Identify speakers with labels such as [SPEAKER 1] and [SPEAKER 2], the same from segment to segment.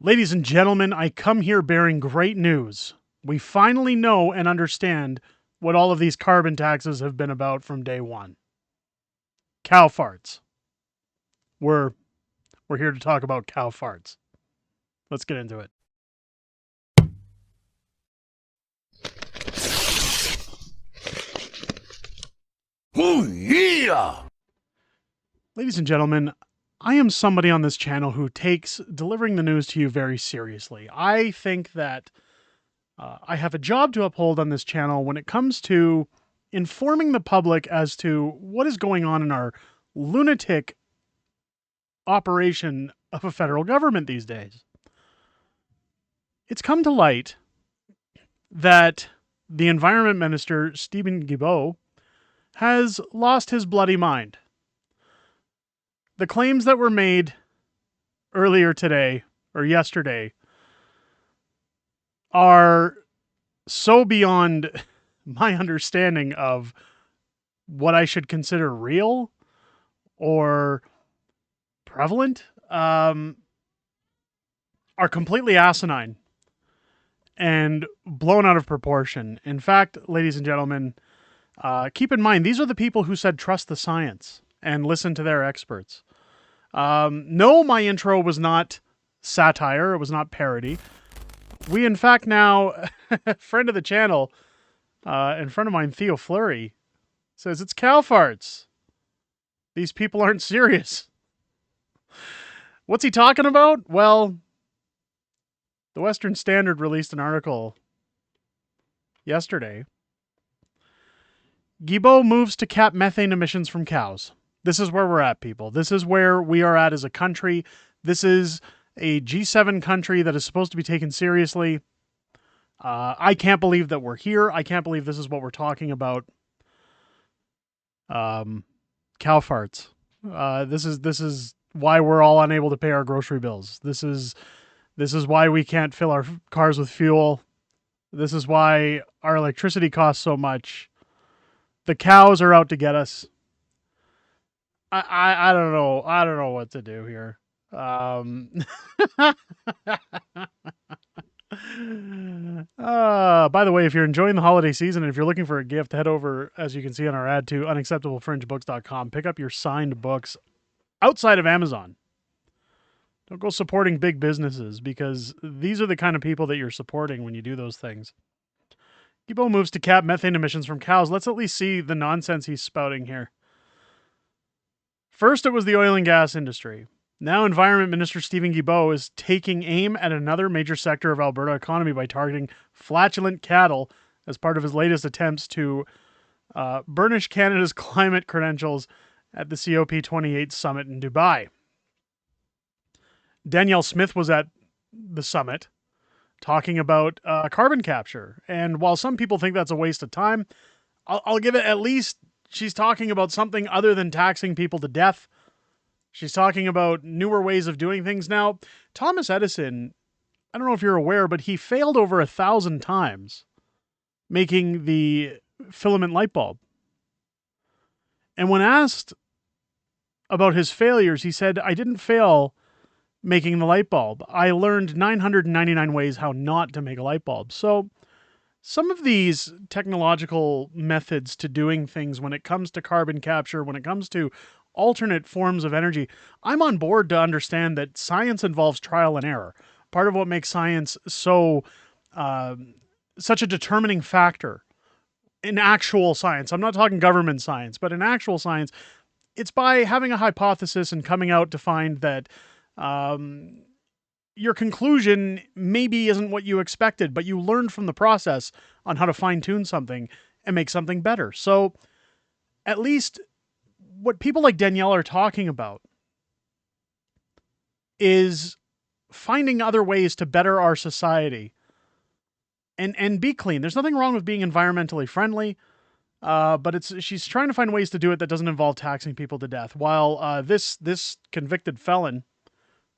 [SPEAKER 1] Ladies and gentlemen, I come here bearing great news. We finally know and understand what all of these carbon taxes have been about from day one. Cow farts. We're we're here to talk about cow farts. Let's get into it.
[SPEAKER 2] Oh, yeah!
[SPEAKER 1] Ladies and gentlemen, I am somebody on this channel who takes delivering the news to you very seriously. I think that I have a job to uphold on this channel when it comes to informing the public as to what is going on in our lunatic operation of a federal government these days. It's come to light that the Environment Minister, Stephen Guilbeault, has lost his bloody mind. The claims that were made earlier today or yesterday are so beyond my understanding of what I should consider real or prevalent, are completely asinine and blown out of proportion. In fact, ladies and gentlemen, keep in mind, these are the people who said trust the science and listen to their experts. No, my intro was not satire. It was not parody. We, in fact, now, friend of the channel, and friend of mine, Theo Fleury, says it's cow farts. These people aren't serious. What's he talking about? Well, the Western Standard released an article yesterday. Guilbeault moves to cap methane emissions from cows. This is where we're at, people. This is where we are at as a country. This is a G7 country that is supposed to be taken seriously. I can't believe that we're here. I can't believe this is what we're talking about. Cow farts. This is why we're all unable to pay our grocery bills. This is why we can't fill our cars with fuel. This is why our electricity costs so much. The cows are out to get us. I don't know. I don't know what to do here. By the way, if you're enjoying the holiday season and if you're looking for a gift, head over, as you can see on our ad, to unacceptablefringebooks.com. Pick up your signed books outside of Amazon. Don't go supporting big businesses because these are the kind of people that you're supporting when you do those things. Guilbeault moves to cap methane emissions from cows. Let's at least see the nonsense he's spouting here. First, it was the oil and gas industry. Now, Environment Minister Stephen Guilbeault is taking aim at another major sector of Alberta economy by targeting flatulent cattle as part of his latest attempts to burnish Canada's climate credentials at the COP28 summit in Dubai. Danielle Smith was at the summit talking about carbon capture. And while some people think that's a waste of time, I'll give it at least she's talking about something other than taxing people to death. She's talking about newer ways of doing things. Now, Thomas Edison, I don't know if you're aware, but he failed over 1,000 times making the filament light bulb. And when asked about his failures, he said, I didn't fail making the light bulb. I learned 999 ways how not to make a light bulb. So some of these technological methods to doing things when it comes to carbon capture, when it comes to alternate forms of energy, I'm on board to understand that science involves trial and error. Part of what makes science so such a determining factor in actual science, I'm not talking government science, but in actual science, it's by having a hypothesis and coming out to find that your conclusion maybe isn't what you expected, but you learned from the process on how to fine-tune something and make something better. So at least what people like Danielle are talking about is finding other ways to better our society and be clean. There's nothing wrong with being environmentally friendly, but she's trying to find ways to do it that doesn't involve taxing people to death. While this convicted felon,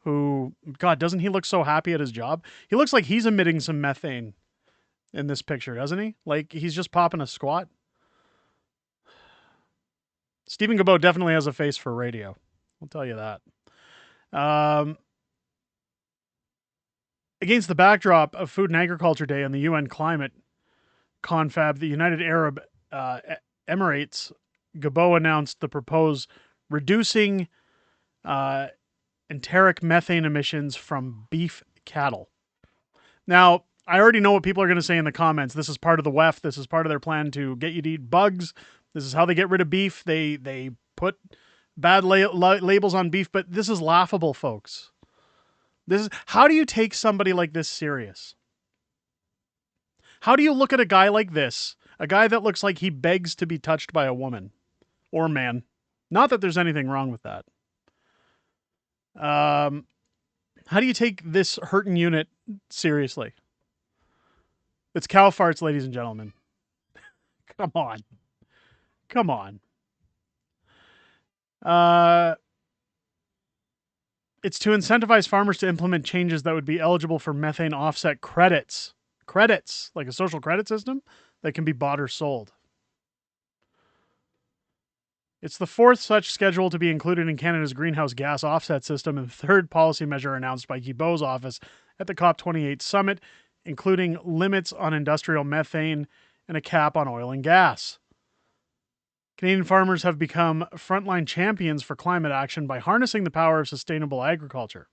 [SPEAKER 1] who, God, doesn't he look so happy at his job? He looks like he's emitting some methane in this picture, doesn't he? Like he's just popping a squat. Stephen Guilbeault definitely has a face for radio. I'll tell you that. Against the backdrop of Food and Agriculture Day and the UN climate confab, the United Arab Emirates, Gabon announced the proposed reducing uh, enteric methane emissions from beef cattle. Now, I already know what people are going to say in the comments. This is part of the WEF. This is part of their plan to get you to eat bugs. This is how they get rid of beef. They put bad labels on beef, but this is laughable, folks. This is how do you take somebody like this serious? How do you look at a guy like this, a guy that looks like he begs to be touched by a woman or man? Not that there's anything wrong with that. How do you take this hurting unit seriously? It's cow farts, ladies and gentlemen. Come on. Come on. It's to incentivize farmers to implement changes that would be eligible for methane offset credits. Credits, like a social credit system that can be bought or sold. It's the fourth such schedule to be included in Canada's greenhouse gas offset system and the third policy measure announced by Guilbeault's office at the COP28 summit, including limits on industrial methane and a cap on oil and gas. Canadian farmers have become frontline champions for climate action by harnessing the power of sustainable agriculture.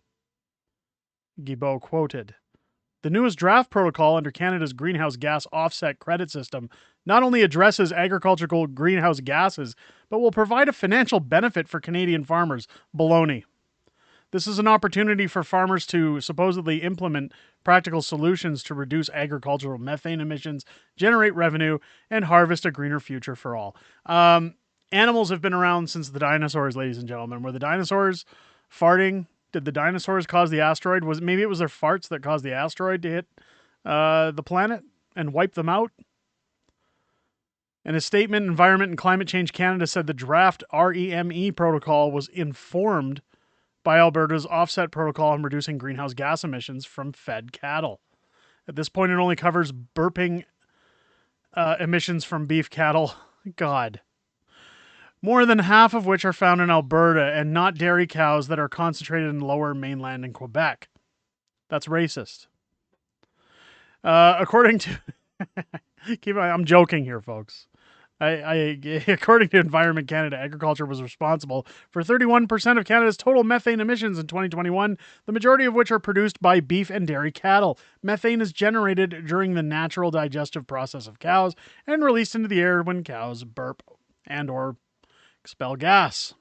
[SPEAKER 1] Guilbeault quoted, "The newest draft protocol under Canada's greenhouse gas offset credit system not only addresses agricultural greenhouse gases, but will provide a financial benefit for Canadian farmers." Baloney. This is an opportunity for farmers to supposedly implement practical solutions to reduce agricultural methane emissions, generate revenue, and harvest a greener future for all. Animals have been around since the dinosaurs, ladies and gentlemen. Were the dinosaurs farting? Did the dinosaurs cause the asteroid? Maybe it was their farts that caused the asteroid to hit the planet and wipe them out? In a statement, Environment and Climate Change Canada said the draft REME protocol was informed by Alberta's offset protocol on reducing greenhouse gas emissions from fed cattle. At this point, it only covers burping emissions from beef cattle. God. More than half of which are found in Alberta and not dairy cows that are concentrated in lower mainland and Quebec. That's racist. According to... I'm joking here, folks. According to Environment Canada, agriculture was responsible for 31% of Canada's total methane emissions in 2021, the majority of which are produced by beef and dairy cattle. Methane is generated during the natural digestive process of cows and released into the air when cows burp and or expel gas.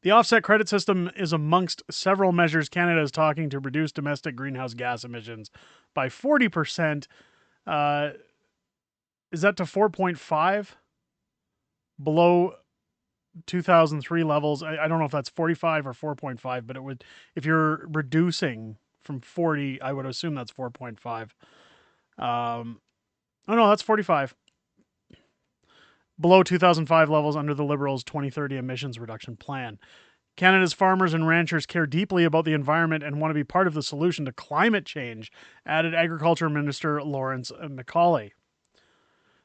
[SPEAKER 1] The offset credit system is amongst several measures Canada is talking to reduce domestic greenhouse gas emissions by 40%. Is that to 4.5 below 2003 levels? I don't know if that's 45 or 4.5, but it would, if you're reducing from 40, I would assume that's 4.5. Oh no, that's 45. Below 2005 levels under the Liberals' 2030 emissions reduction plan. Canada's farmers and ranchers care deeply about the environment and want to be part of the solution to climate change, added Agriculture Minister Lawrence Macaulay.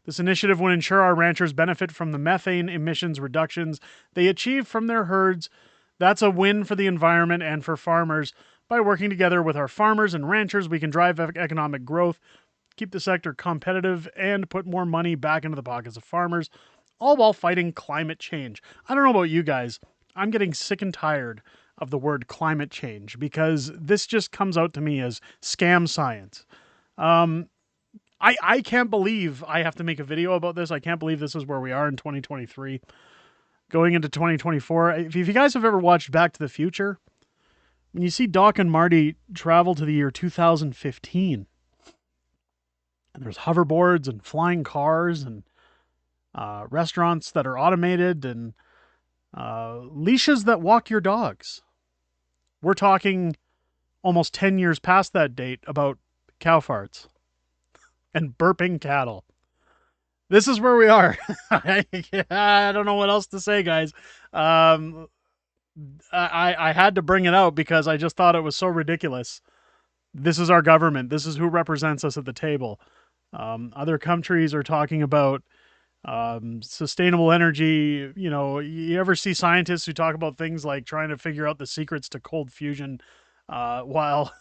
[SPEAKER 1] This initiative would ensure our ranchers benefit from the methane emissions reductions they achieve from their herds. That's a win for the environment and for farmers. By working together with our farmers and ranchers, we can drive economic growth, keep the sector competitive, and put more money back into the pockets of farmers, all while fighting climate change. I don't know about you guys. I'm getting sick and tired of the word climate change because this just comes out to me as scam science. I can't believe I have to make a video about this. I can't believe this is where we are in 2023. Going into 2024. If you guys have ever watched Back to the Future, when you see Doc and Marty travel to the year 2015, and there's hoverboards and flying cars and restaurants that are automated and leashes that walk your dogs. We're talking almost 10 years past that date about cow farts and burping cattle. This is where we are. I don't know what else to say, guys. I had to bring it out because I just thought it was so ridiculous. This is our government. This is who represents us at the table. Other countries are talking about sustainable energy. You know, you ever see scientists who talk about things like trying to figure out the secrets to cold fusion while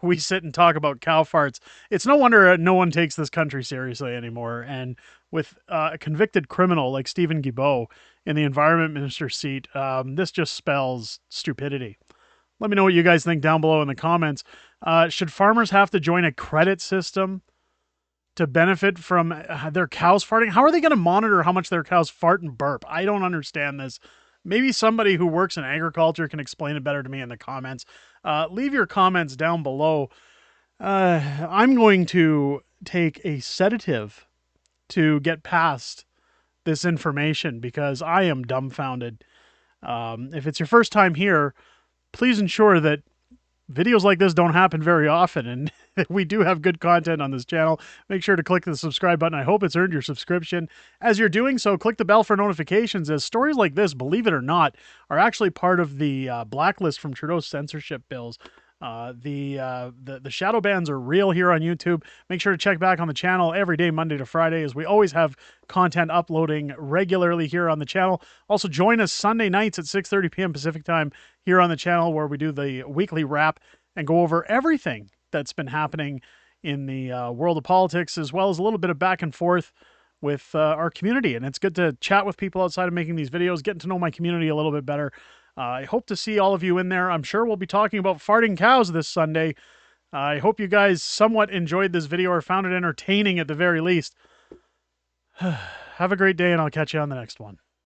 [SPEAKER 1] we sit and talk about cow farts. It's no wonder no one takes this country seriously anymore. And with a convicted criminal like Stephen Guilbeault in the environment minister seat, this just spells stupidity. Let me know what you guys think down below in the comments. Should farmers have to join a credit system to benefit from their cows farting? How are they going to monitor how much their cows fart and burp? I don't understand this. Maybe somebody who works in agriculture can explain it better to me in the comments. Leave your comments down below. I'm going to take a sedative to get past this information because I am dumbfounded. If it's your first time here, please ensure that videos like this don't happen very often, and we do have good content on this channel. Make sure to click the subscribe button. I hope it's earned your subscription. As you're doing so, click the bell for notifications, as stories like this, believe it or not, are actually part of the blacklist from Trudeau's censorship bills. The shadow bans are real here on YouTube. Make sure to check back on the channel every day, Monday to Friday, as we always have content uploading regularly here on the channel. Also, join us Sunday nights at 6:30 p.m. Pacific time here on the channel, where we do the weekly wrap and go over everything that's been happening in the world of politics, as well as a little bit of back and forth with our community. And it's good to chat with people outside of making these videos, getting to know my community a little bit better. I hope to see all of you in there. I'm sure we'll be talking about farting cows this Sunday. I hope you guys somewhat enjoyed this video or found it entertaining at the very least. Have a great day, and I'll catch you on the next one.